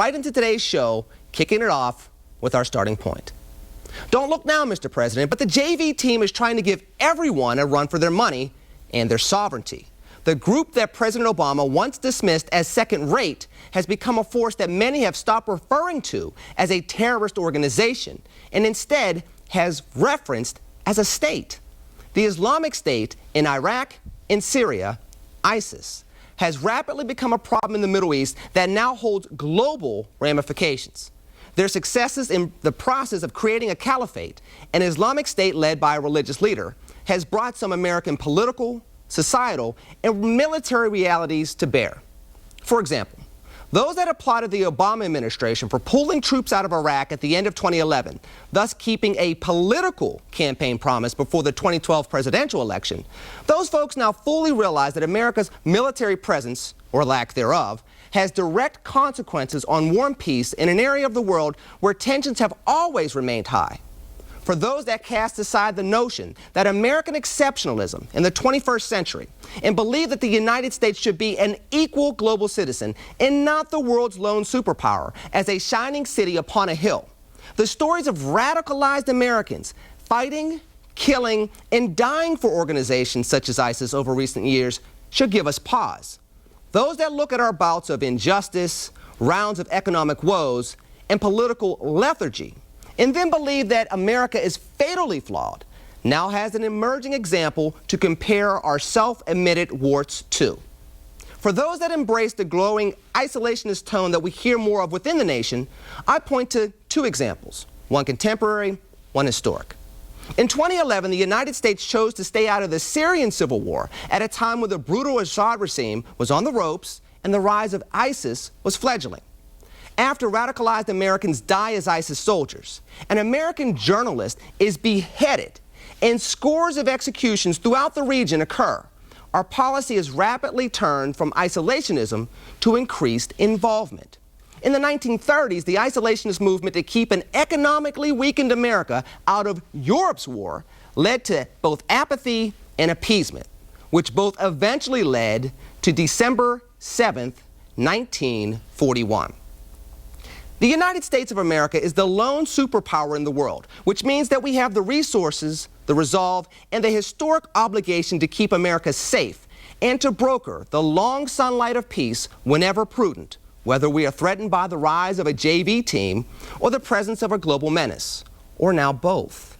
right into today's show, kicking it off with our starting point. Don't look now, Mr. President, but the JV team is trying to give everyone a run for their money and their sovereignty. The group that President Obama once dismissed as second-rate has become a force that many have stopped referring to as a terrorist organization and instead has referenced as a state. The Islamic State in Iraq and Syria, ISIS, has rapidly become a problem in the Middle East that now holds global ramifications. Their successes in the process of creating a caliphate, an Islamic State led by a religious leader, has brought some American political, societal, and military realities to bear. For example, those that applauded the Obama administration for pulling troops out of Iraq at the end of 2011, thus keeping a political campaign promise before the 2012 presidential election, those folks now fully realize that America's military presence, or lack thereof, has direct consequences on war and peace in an area of the world where tensions have always remained high. For those that cast aside the notion that American exceptionalism in the 21st century and believe that the United States should be an equal global citizen and not the world's lone superpower as a shining city upon a hill, the stories of radicalized Americans fighting, killing, and dying for organizations such as ISIS over recent years should give us pause. Those that look at our bouts of injustice, rounds of economic woes, and political lethargy, and then believe that America is fatally flawed, now has an emerging example to compare our self-admitted warts to. For those that embrace the glowing isolationist tone that we hear more of within the nation, I point to two examples, one contemporary, one historic. In 2011, the United States chose to stay out of the Syrian civil war at a time when the brutal Assad regime was on the ropes and the rise of ISIS was fledgling. After radicalized Americans die as ISIS soldiers, an American journalist is beheaded, and scores of executions throughout the region occur, our policy has rapidly turned from isolationism to increased involvement. In the 1930s, the isolationist movement to keep an economically weakened America out of Europe's war led to both apathy and appeasement, which both eventually led to December 7th, 1941. The United States of America is the lone superpower in the world, which means that we have the resources, the resolve, and the historic obligation to keep America safe and to broker the long sunlight of peace whenever prudent, whether we are threatened by the rise of a JV team or the presence of a global menace, or now both.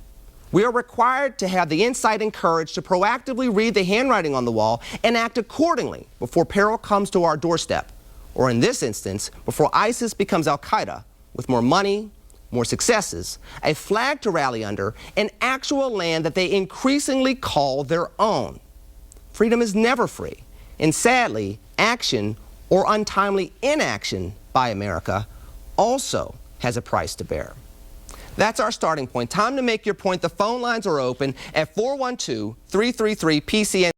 We are required to have the insight and courage to proactively read the handwriting on the wall and act accordingly before peril comes to our doorstep. Or in this instance, before ISIS becomes Al-Qaeda, with more money, more successes, a flag to rally under, and actual land that they increasingly call their own. Freedom is never free, and sadly, action or untimely inaction by America also has a price to bear. That's our starting point. Time to make your point. The phone lines are open at 412-333-PCNC.